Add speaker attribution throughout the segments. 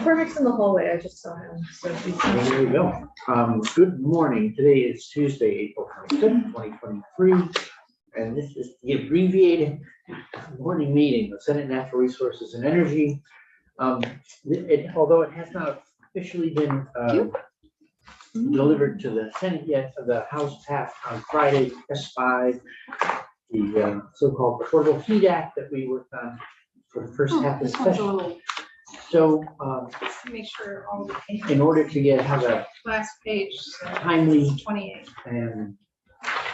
Speaker 1: Perfect's in the hallway. I just saw him. So
Speaker 2: There we go. Good morning. Today is Tuesday, April 25th, 2023. And this is the abbreviated morning meeting of Senate Natural Resources and Energy. Although it has not officially been delivered to the Senate yet, the House passed on Friday, S5, the so-called Affordable Heat Act that we worked on for the first half of the session. So
Speaker 3: Make sure all the
Speaker 2: in order to have a
Speaker 3: last page,
Speaker 2: timely
Speaker 3: 28.
Speaker 2: and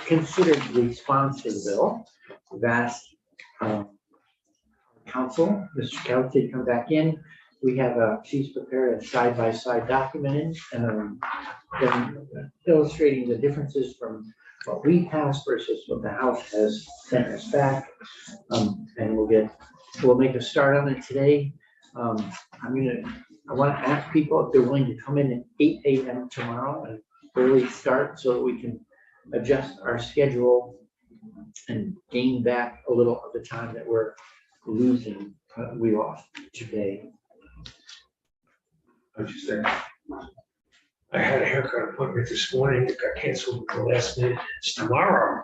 Speaker 2: considered response to the bill, that council, Mr. Kelsey, come back in. We have she's prepared a side-by-side document illustrating the differences from what we passed versus what the House has sent us back. And we'll make a start on it today. I want to ask people if they're willing to come in at 8 a.m. tomorrow and early start so that we can adjust our schedule and gain back a little of the time that we're losing. We lost today.
Speaker 4: I just said, I had a haircut appointment this morning. It got canceled at the last minute. It's tomorrow.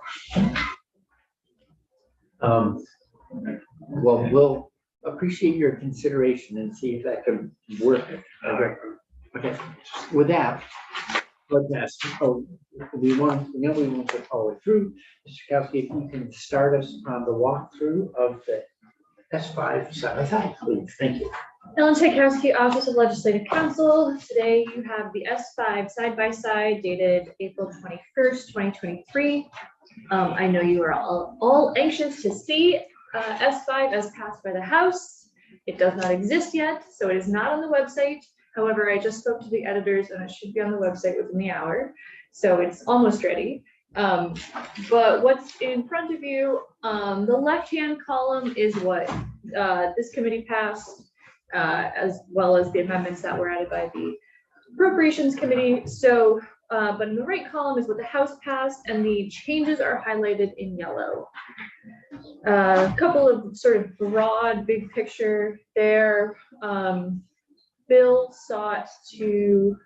Speaker 2: Well, we'll appreciate your consideration and see if that can work. Okay. With that, let's ask. We won't go all the way through. Mr. Kowski, if you can start us on the walkthrough of the S5 side, please. Thank you.
Speaker 1: Ellen Tchaikovsky, Office of Legislative Counsel. Today you have the S5 side-by-side dated April 21st, 2023. I know you are all anxious to see S5 as passed by the House. It does not exist yet, so it is not on the website. However, I just spoke to the editors and it should be on the website within the hour. So it's almost ready. But what's in front of you, the left-hand column is what this committee passed, as well as the amendments that were added by the Appropriations Committee. So, but in the right column is what the House passed, and the changes are highlighted in yellow. A couple of sort of broad, big picture there. Bill sought to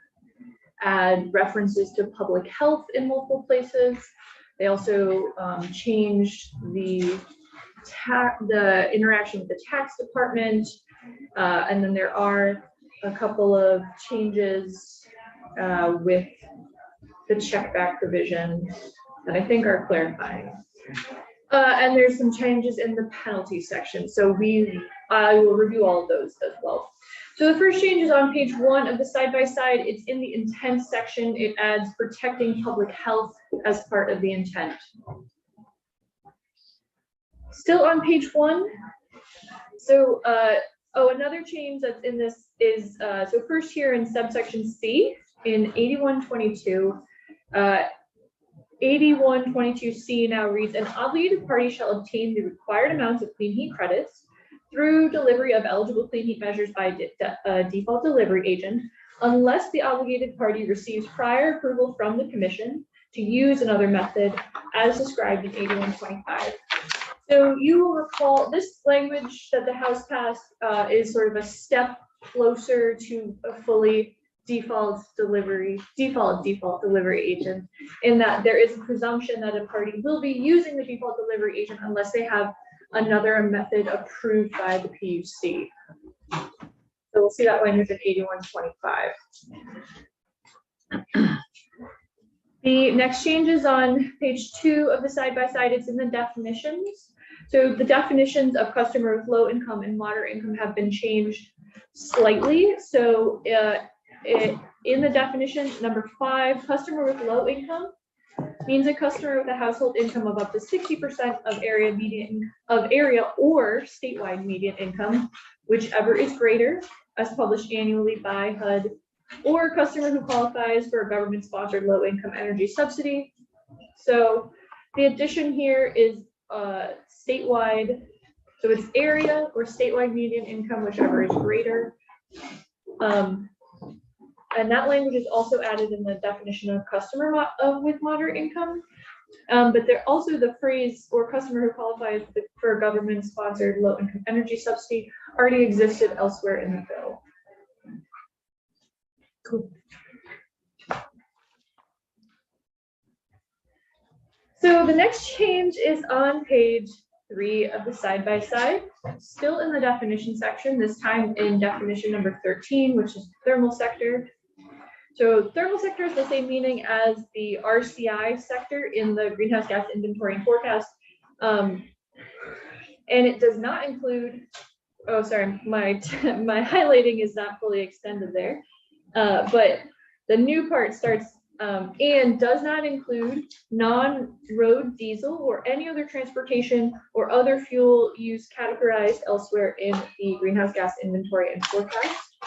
Speaker 1: add references to public health in multiple places. They also changed the interaction with the tax department. And then there are a couple of changes with the check back provision that I think are clarifying. And there's some changes in the penalty section. So I will review all of those as well. So the first change is on page 1 of the side-by-side. It's in the intent section. It adds protecting public health as part of the intent. Still on page 1. So, another change that's in this is, so first here in subsection C in 8122, 8122C now reads, an obligated party shall obtain the required amounts of clean heat credits through delivery of eligible clean heat measures by default delivery agent, unless the obligated party receives prior approval from the commission to use another method as described in 8125. So you will recall this language that the House passed is sort of a step closer to a fully default delivery agent, in that there is a presumption that a party will be using the default delivery agent unless they have another method approved by the PUC. So we'll see that language in 8125. The next change is on page 2 of the side-by-side. It's in the definitions. So the definitions of customer with low income and moderate income have been changed slightly. So in the definition, number 5, customer with low income means a customer with a household income of up to 60% of area or statewide median income, whichever is greater, as published annually by HUD, or a customer who qualifies for a government-sponsored low-income energy subsidy. So the addition here is statewide, so it's area or statewide median income, whichever is greater. And that language is also added in the definition of customer with moderate income. But there also the phrase or customer who qualifies for a government-sponsored low-income energy subsidy already existed elsewhere in the bill. Cool. So the next change is on page 3 of the side-by-side, still in the definition section, this time in definition number 13, which is thermal sector. So thermal sector is the same meaning as the RCI sector in the greenhouse gas inventory and forecast. And it does not include, oh, sorry, my highlighting is not fully extended there. But the new part starts, and does not include non-road diesel or any other transportation or other fuel use categorized elsewhere in the greenhouse gas inventory and forecast.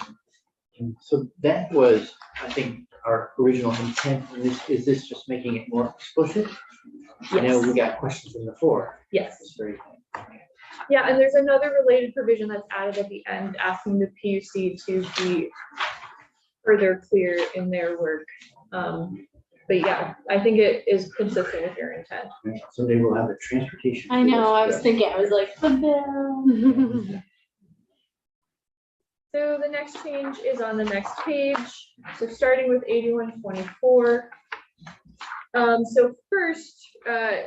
Speaker 2: And so that was, I think, our original intent. Is this just making it more explicit? I know we got questions from the floor.
Speaker 1: Yes.
Speaker 2: It's very.
Speaker 1: Yeah, and there's another related provision that's added at the end, asking the PUC to be further clear in their work. But yeah, I think it is consistent with your intent.
Speaker 2: So they will have a transportation.
Speaker 5: I know, I was thinking, I was like, the bill.
Speaker 1: So the next change is on the next page. So starting with 8124. So first,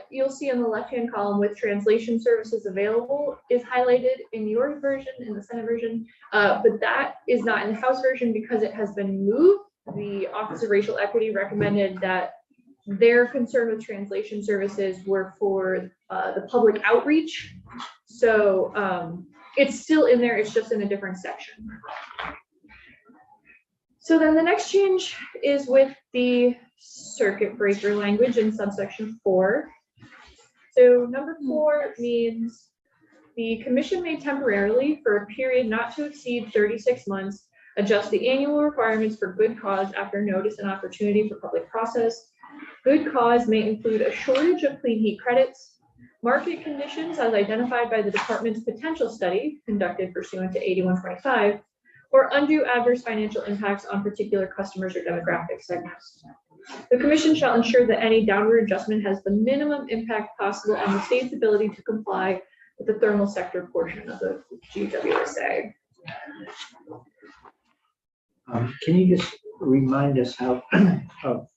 Speaker 1: you'll see on the left-hand column with translation services available is highlighted in your version, in the Senate version, but that is not in the House version because it has been moved. The Office of Racial Equity recommended that their concern with translation services were for the public outreach. So it's still in there, it's just in a different section. So then the next change is with the circuit breaker language in subsection 4. So number 4 means the commission may temporarily, for a period not to exceed 36 months, adjust the annual requirements for good cause after notice and opportunity for public process. Good cause may include a shortage of clean heat credits, market conditions as identified by the department's potential study conducted pursuant to 8125, or undue adverse financial impacts on particular customers or demographic segments. The commission shall ensure that any downward adjustment has the minimum impact possible on the state's ability to comply with the thermal sector portion of the GWSA.
Speaker 2: Can you just remind us how of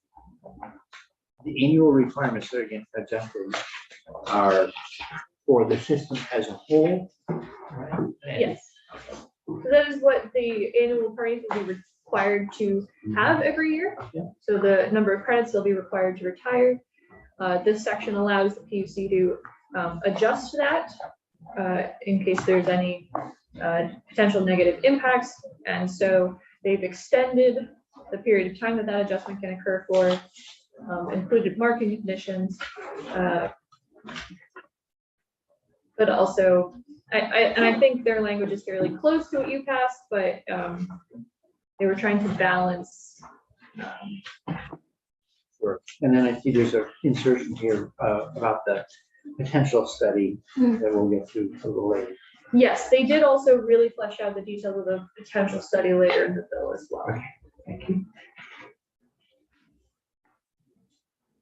Speaker 2: the annual requirements that are getting adjusted are for the system as a whole? Right?
Speaker 1: Yes. So that is what the annual parties will be required to have every year.
Speaker 2: Yeah.
Speaker 1: So the number of credits they'll be required to retire. This section allows the PUC to adjust that in case there's any potential negative impacts. And so they've extended the period of time that that adjustment can occur for, included market conditions, but also, I think their language is fairly close to what you passed, but they were trying to balance.
Speaker 2: Sure. And then I see there's an insertion here about the potential study that we'll get to a little later.
Speaker 1: Yes, they did also really flesh out the details of the potential study later in the bill as well.
Speaker 2: Okay, thank you.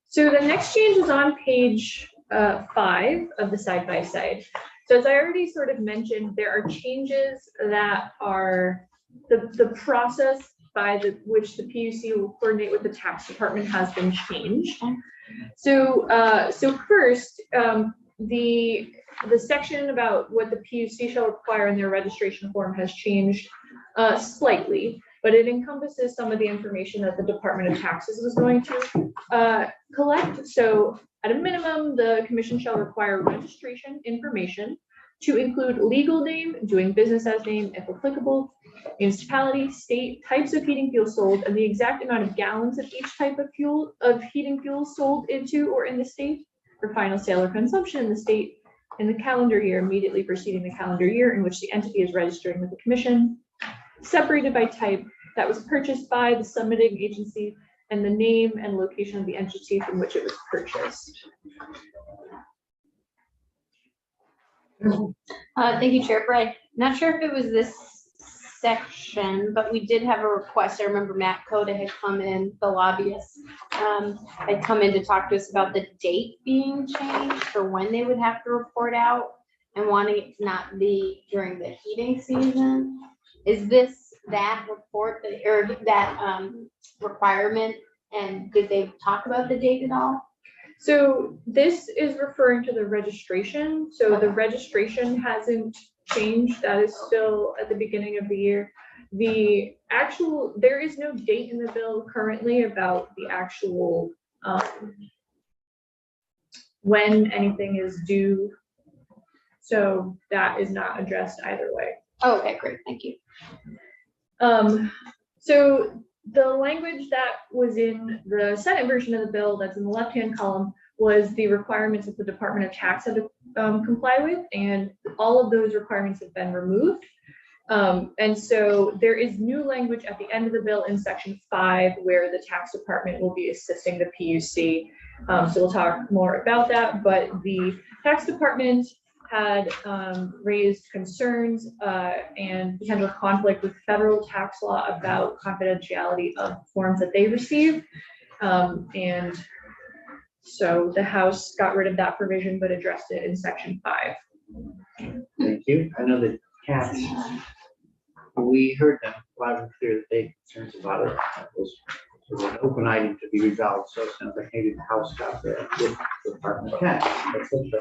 Speaker 1: So the next change is on page 5 of the side-by-side. So as I already sort of mentioned, there are changes that are the process by which the PUC will coordinate with the tax department has been changed. So first, the section about what the PUC shall require in their registration form has changed slightly, but it encompasses some of the information that the Department of Taxes was going to collect. So at a minimum, the commission shall require registration information to include legal name, doing business as name, if applicable, municipality, state, types of heating fuel sold, and the exact amount of gallons of each type of fuel of heating fuel sold into or in the state for final sale or consumption in the state in the calendar year immediately preceding the calendar year in which the entity is registering with the commission, separated by type, that was purchased by the submitting agency, and the name and location of the entity from which it was purchased.
Speaker 5: Thank you, Chair Bray. Not sure if it was this section, but we did have a request. I remember Matt Coda had come in, the lobbyist, had come in to talk to us about the date being changed for when they would have to report out and wanting it to not be during the heating season. Is this that report or that requirement? And did they talk about the date at all?
Speaker 1: So this is referring to the registration. So the registration hasn't changed. That is still at the beginning of the year. There is no date in the bill currently about the actual when anything is due. So that is not addressed either way.
Speaker 5: Oh, okay, great, thank you.
Speaker 1: So the language that was in the Senate version of the bill that's in the left-hand column was the requirements that the Department of Tax had to comply with, and all of those requirements have been removed. And so there is new language at the end of the bill in section 5 where the tax department will be assisting the PUC. So we'll talk more about that, but the tax department had raised concerns and potential conflict with federal tax law about confidentiality of forms that they receive. And so the House got rid of that provision, but addressed it in section 5.
Speaker 2: Thank you. I know that cats, we heard them loud and clear that they had concerns about it. That was sort of an open item to be resolved, so it sounds like maybe the House got there with the Department of Tax. That's it.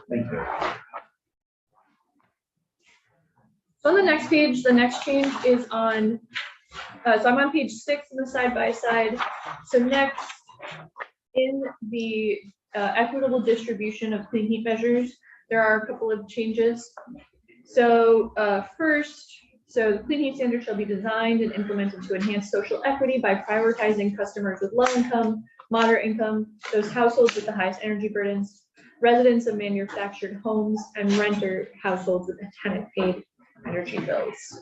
Speaker 2: Thank you.
Speaker 1: So on the next page, the next change is on, so I'm on page 6 in the side-by-side. So next, in the equitable distribution of clean heat measures, there are a couple of changes. So first, so the clean heat standard shall be designed and implemented to enhance social equity by prioritizing customers with low income, moderate income, those households with the highest energy burdens, residents of manufactured homes, and renter households with tenant paid energy bills.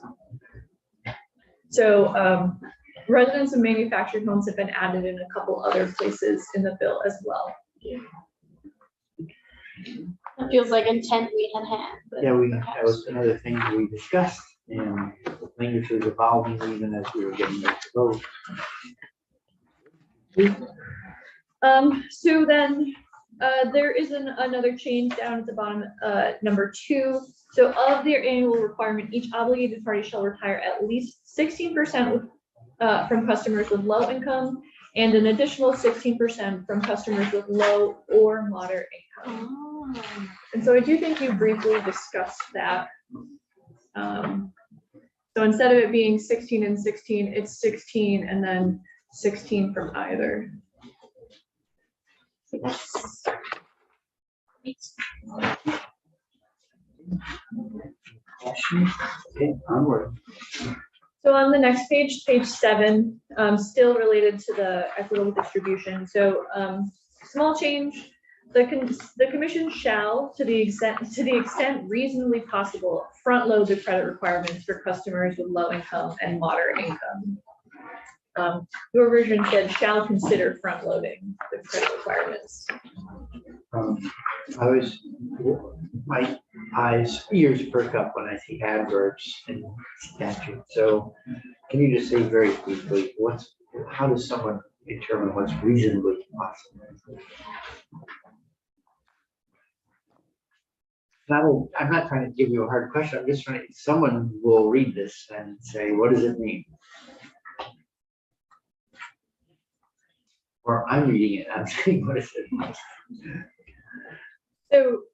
Speaker 1: So residents of manufactured homes have been added in a couple other places in the bill as well.
Speaker 5: It feels like intent we had had. But
Speaker 2: Yeah, that was another thing we discussed, and language was evolving even as we were getting ready to vote.
Speaker 1: So then there is another change down at the bottom, number 2. So of their annual requirement, each obligated party shall retire at least 16% from customers with low income and an additional 16% from customers with low or moderate income.
Speaker 5: Oh.
Speaker 1: And so I do think you briefly discussed that. So instead of it being 16 and 16, it's 16 and then 16 from either.
Speaker 2: Okay, onward.
Speaker 1: So on the next page, page 7, still related to the equitable distribution. So small change, the commission shall, to the extent reasonably possible, front load the credit requirements for customers with low income and moderate income. Your version said shall consider front loading the credit requirements.
Speaker 2: My ears perk up when I see adverbs in statute. So can you just say very briefly, how does someone determine what's reasonably possible? I'm not trying to give you a hard question. I'm just trying someone will read this and say, what does it mean? Or I'm reading it, I'm saying, what is it?
Speaker 1: So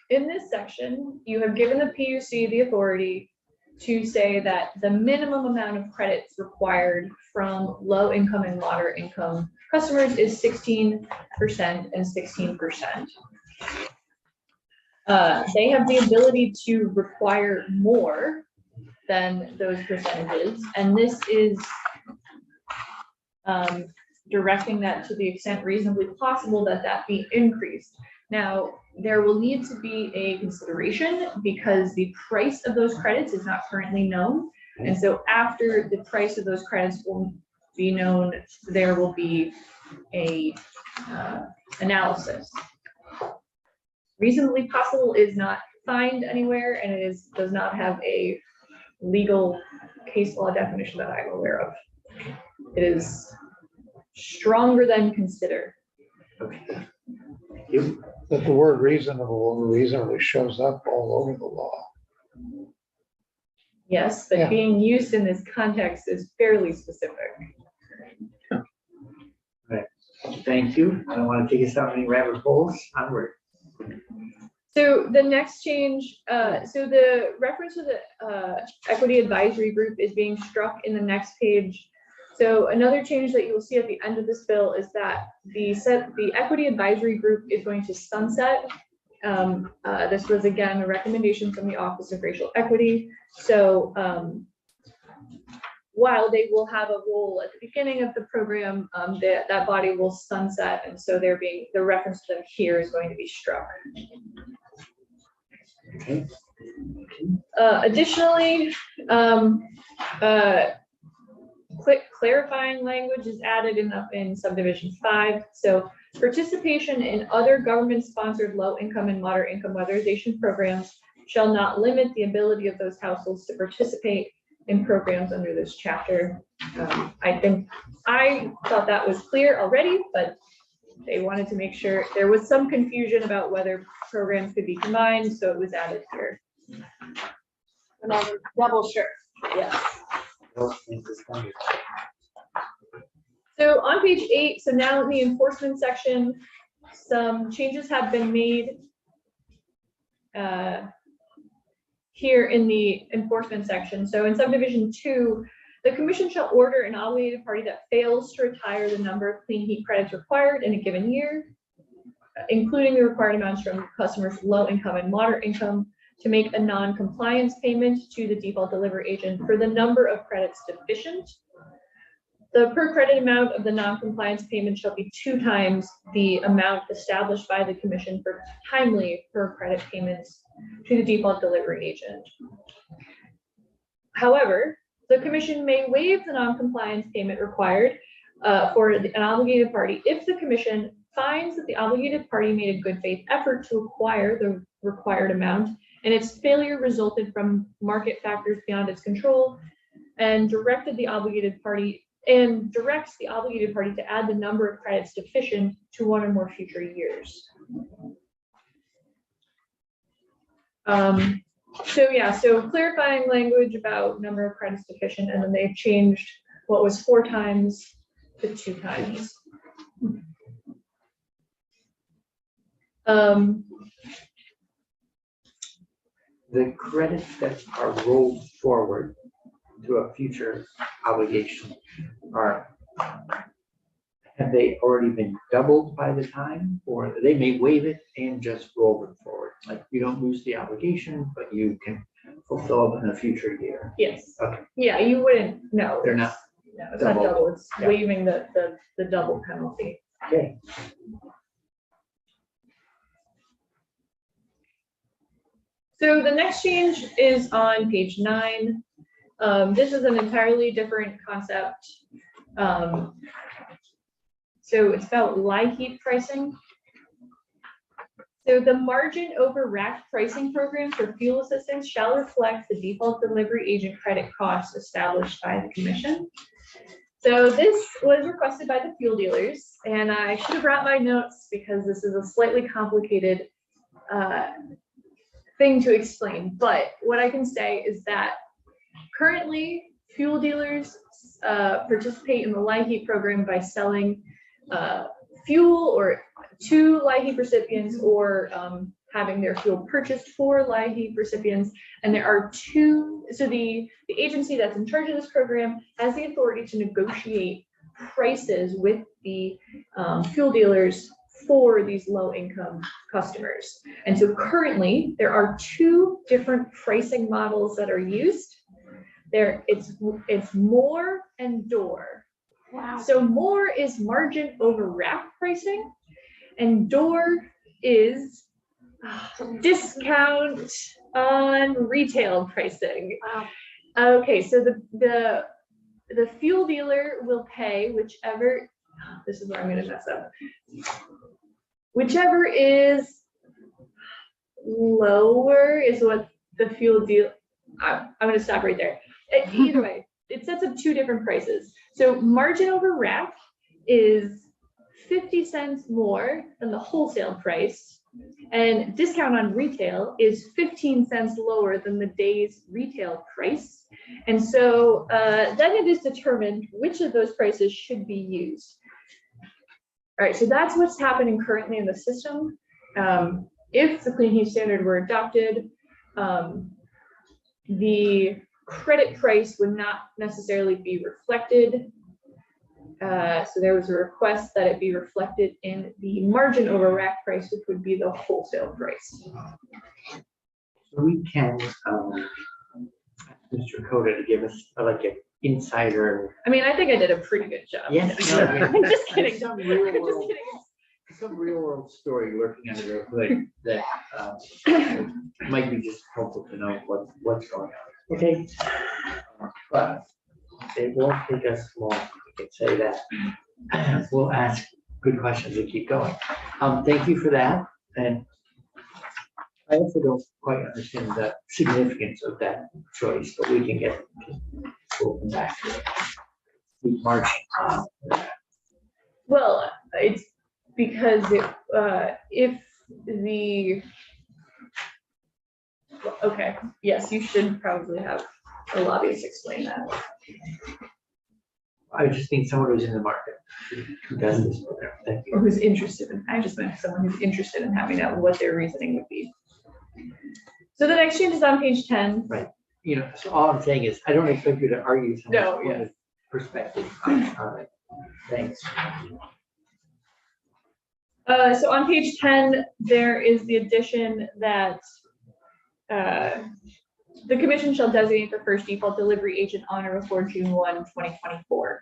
Speaker 1: in this section, you have given the PUC the authority to say that the minimum amount of credits required from low income and moderate income customers is 16% and 16%. They have the ability to require more than those percentages, and this is directing that to the extent reasonably possible that be increased. Now, there will need to be a consideration because the price of those credits is not currently known. And so after the price of those credits will be known, there will be a analysis. Reasonably possible is not defined anywhere, and it does not have a legal case law definition that I'm aware of. It is stronger than consider.
Speaker 2: Okay. Thank you.
Speaker 6: That the word reasonable reasonably shows up all over the law.
Speaker 1: Yes, but
Speaker 2: Yeah.
Speaker 1: being used in this context is fairly specific.
Speaker 2: Thank you. I don't want to take us down any rabbit holes. Onward.
Speaker 1: So the next change, so the reference to the equity advisory group is being struck in the next page. So another change that you will see at the end of this bill is that the equity advisory group is going to sunset. This was again a recommendation from the Office of Racial Equity. So while they will have a role at the beginning of the program, that body will sunset, and so the reference to them here is going to be struck.
Speaker 2: Okay.
Speaker 1: Additionally, clarifying language is added in subdivision 5. So participation in other government-sponsored low-income and moderate-income weatherization programs shall not limit the ability of those households to participate in programs under this chapter. I thought that was clear already, but they wanted to make sure. There was some confusion about whether programs could be combined, so it was added here.
Speaker 5: Another double sure.
Speaker 1: Yes.
Speaker 2: Well, thank you.
Speaker 1: So on page 8, so now in the enforcement section, some changes have been made here in the enforcement section. So in subdivision 2, the commission shall order an obligated party that fails to retire the number of clean heat credits required in a given year, including the required amounts from customers low income and moderate income, to make a non-compliance payment to the default delivery agent for the number of credits deficient. The per credit amount of the non-compliance payment shall be 2 times the amount established by the commission for timely per credit payments to the default delivery agent. However, the commission may waive the non-compliance payment required for an obligated party if the commission finds that the obligated party made a good faith effort to acquire the required amount and its failure resulted from market factors beyond its control, and directs the obligated party to add the number of credits deficient to 1 or more future years. So clarifying language about number of credits deficient, and then they've changed what was 4 times to 2 times.
Speaker 2: The credits that are rolled forward to a future obligation have they already been doubled by the time, or they may waive it and just roll them forward? Like you don't lose the obligation, but you can fulfill it in a future year.
Speaker 1: Yes.
Speaker 2: Okay.
Speaker 1: Yeah, you wouldn't, no.
Speaker 2: They're not.
Speaker 1: No, it's not
Speaker 2: double.
Speaker 1: double, it's
Speaker 2: Yeah.
Speaker 1: waiving the double penalty.
Speaker 2: Okay.
Speaker 1: So the next change is on page 9. This is an entirely different concept. So it's about LIHEAP pricing. So the margin over rack pricing program for fuel assistance shall reflect the default delivery agent credit costs established by the commission. So this was requested by the fuel dealers, and I should have brought my notes because this is a slightly complicated thing to explain. But what I can say is that currently fuel dealers participate in the LIHEAP program by selling fuel or to LIHEAP recipients, or having their fuel purchased for LIHEAP recipients. And there are 2, so the agency that's in charge of this program has the authority to negotiate prices with the fuel dealers for these low income customers. And so currently there are 2 different pricing models that are used. It's more and door.
Speaker 5: Wow.
Speaker 1: So more is margin over rack pricing, and door is discount on retail pricing.
Speaker 5: Wow.
Speaker 1: Okay, so the fuel dealer will pay whichever, this is where I'm gonna mess up. Whichever is lower is what the fuel deal, I'm gonna stop right there. Either way, it sets up 2 different prices. So margin over rack is 50 cents more than the wholesale price, And discount on retail is 15 cents lower than the day's retail price. And so then it is determined which of those prices should be used. All right, so that's what's happening currently in the system. If the clean heat standard were adopted, the credit price would not necessarily be reflected. So there was a request that it be reflected in the margin over rack price, which would be the wholesale price.
Speaker 2: So we can, Mr. Coda to give us like an insider.
Speaker 1: I mean, I think I did a pretty good job.
Speaker 2: Yes.
Speaker 1: I'm just kidding.
Speaker 2: Some
Speaker 1: I'm
Speaker 2: real
Speaker 1: just
Speaker 2: world,
Speaker 1: kidding.
Speaker 2: some real world story lurking under the hood that might be just helpful to know what's going on. Okay. But it won't take us long, we can say that. We'll ask good questions and keep going. Thank you for that. And I also don't quite understand the significance of that choice, but we can get, we'll come back to it. Keep marching on.
Speaker 1: Well, it's because if the, okay, yes, you should probably have a lobbyist explain that.
Speaker 2: I just think someone who's in the market who does this program. Thank you.
Speaker 1: Or who's interested in, I just meant someone who's interested in having that, what their reasoning would be. So the next change is on page 10.
Speaker 2: You know, so all I'm saying is, I don't expect you to argue
Speaker 1: No,
Speaker 2: someone's
Speaker 1: yeah.
Speaker 2: perspective on it. Thanks.
Speaker 1: So on page 10, there is the addition that the commission shall designate the first default delivery agent on or before June 1, 2024.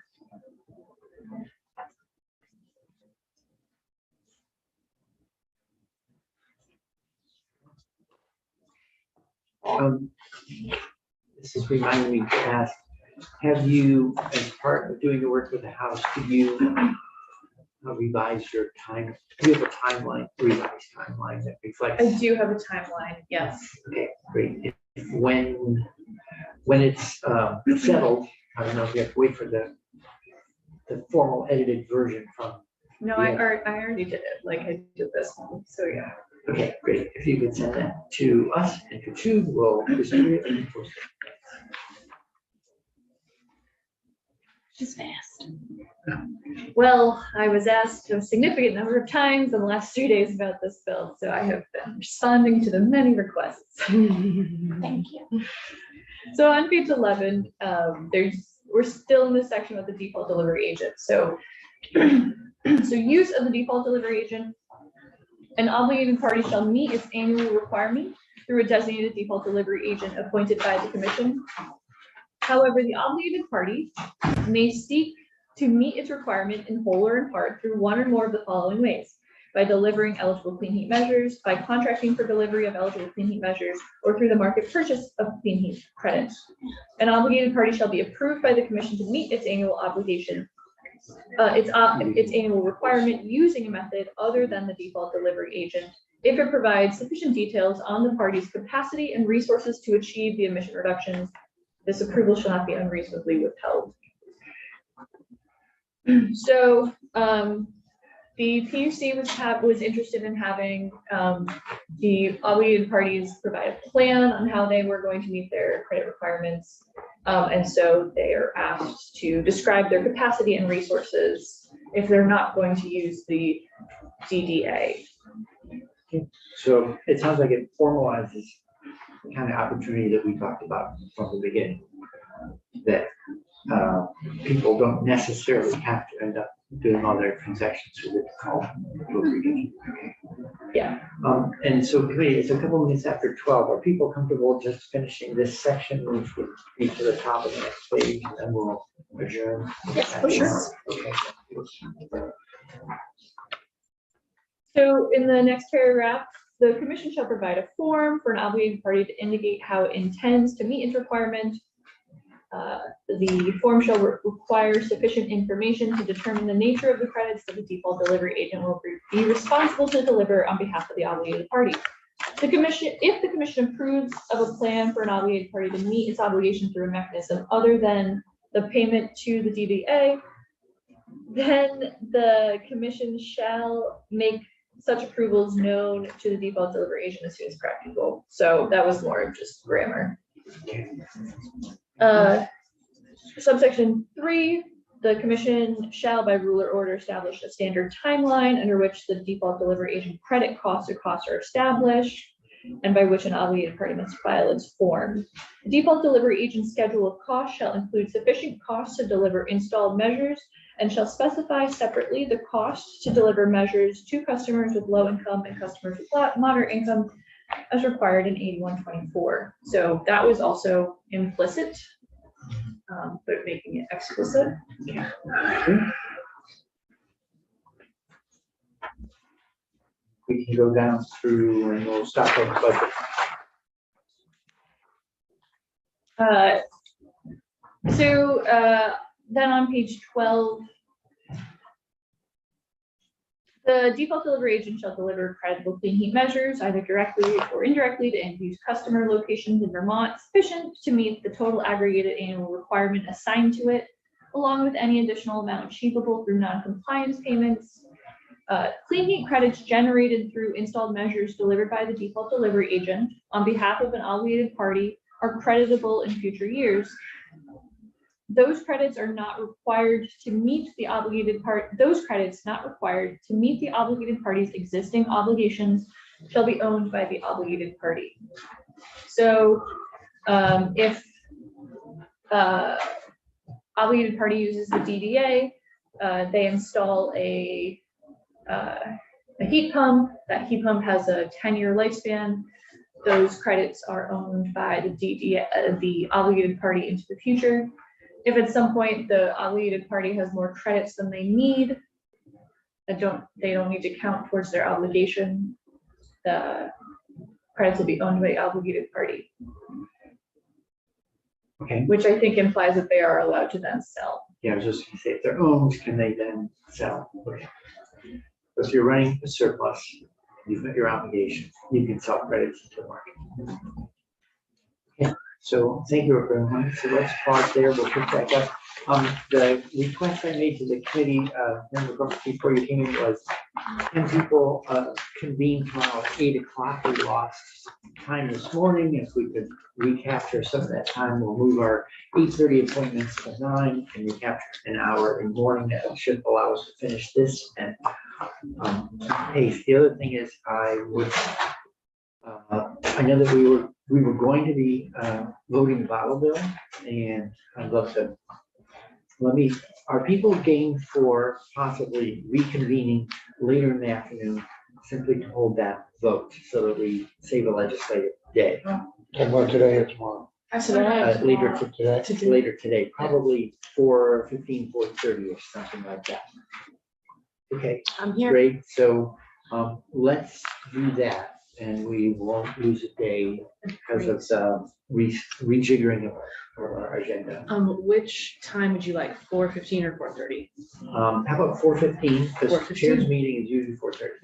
Speaker 2: This is reminding me to ask, have you, as part of doing the work with the house, did you revise your time? Do you have a timeline, revised timeline that reflects?
Speaker 1: I do have a timeline, yes.
Speaker 2: Okay, great. When it's settled, I don't know if you have to wait for the formal edited version from.
Speaker 1: No, I already did it, like I did this one, so yeah.
Speaker 2: Okay, great. If you could send that to us and to Jude, we'll distribute it and post it.
Speaker 5: She's fast.
Speaker 1: Well, I was asked a significant number of times in the last 3 days about this bill, so I have been responding to the many requests.
Speaker 5: Thank you.
Speaker 1: So on page 11, we're still in this section with the default delivery agent. So, so use of the default delivery agent, an obligated party shall meet its annual requirement through a designated default delivery agent appointed by the commission. However, the obligated party may seek to meet its requirement in whole or in part through one or more of the following ways: by delivering eligible clean heat measures, by contracting for delivery of eligible clean heat measures, or through the market purchase of clean heat credits. An obligated party shall be approved by the commission to meet its annual obligation, its annual requirement using a method other than the default delivery agent if it provides sufficient details on the party's capacity and resources to achieve the emission reductions. This approval shall not be unreasonably withheld. So the PUC was interested in having the obligated parties provide a plan on how they were going to meet their credit requirements. And so they are asked to describe their capacity and resources if they're not going to use the DDA.
Speaker 2: So it sounds like it formalizes the kind of opportunity that we talked about from the beginning, that people don't necessarily have to end up doing all their transactions through the call.
Speaker 1: Yeah.
Speaker 2: And so it's a couple minutes after 12. Are people comfortable just finishing this section, which would be to the top of the next page, and then we'll adjourn?
Speaker 1: Yes, please.
Speaker 2: Okay.
Speaker 1: So in the next paragraph, the commission shall provide a form for an obligated party to indicate how it intends to meet its requirement. The form shall require sufficient information to determine the nature of the credits that the default delivery agent will be responsible to deliver on behalf of the obligated party. The commission, if the commission approves of a plan for an obligated party to meet its obligation through a mechanism other than the payment to the DDA, then the commission shall make such approvals known to the default delivery agent as soon as practicable. So that was more just grammar. Subsection 3, the commission shall by rule or order establish a standard timeline under which the default delivery agent credit costs or costs are established, and by which an obligated party must file its form. The default delivery agent's schedule of costs shall include sufficient costs to deliver installed measures and shall specify separately the cost to deliver measures to customers with low income and customers with moderate income as required in 8124. So that was also implicit, but making it explicit.
Speaker 2: We can go down through and we'll stop on the budget.
Speaker 1: Then on page 12, the default delivery agent shall deliver credible clean heat measures either directly or indirectly to end-use customer locations in Vermont sufficient to meet the total aggregated annual requirement assigned to it, along with any additional amount achievable through non-compliance payments. Clean heat credits generated through installed measures delivered by the default delivery agent on behalf of an obligated party are creditable in future years. Those credits are not required to meet the obligated those credits not required to meet the obligated party's existing obligations shall be owned by the obligated party. So if obligated party uses the DDA, they install a heat pump. That heat pump has a 10-year lifespan. Those credits are owned by the DDA, the obligated party into the future. If at some point the obligated party has more credits than they need, they don't need to count towards their obligation, the credits will be owned by the obligated party.
Speaker 2: Okay.
Speaker 1: Which I think implies that they are allowed to then sell.
Speaker 2: Yeah, I was just gonna say, if they're owned, can they then sell? Okay. If you're running a surplus, you've met your obligation, you can sell credits to the market. Okay, so thank you, everyone. So let's pause there, we'll pick back up. The request I made to the committee, member before you came in was 10 people convene tomorrow at 8 o'clock. We lost time this morning. If we could recapture some of that time, we'll move our 8:30 appointments to 9 and recapture an hour in the morning. That should allow us to finish this and pace. The other thing is I know that we were going to be voting the bottle bill, and I'd love to. Are people game for possibly reconvening later in the afternoon simply to hold that vote so that we save a legislative day?
Speaker 6: And what, today or tomorrow?
Speaker 2: Later today, probably 4:15, 4:30 or something like that. Okay,
Speaker 5: I'm here.
Speaker 2: great. So let's do that, and we won't lose a day because of the rejiggering of our agenda.
Speaker 7: Which time would you like, 4:15 or 4:30?
Speaker 2: How about 4:15? Because
Speaker 7: 4:15.
Speaker 2: chair's meeting is usually 4:30.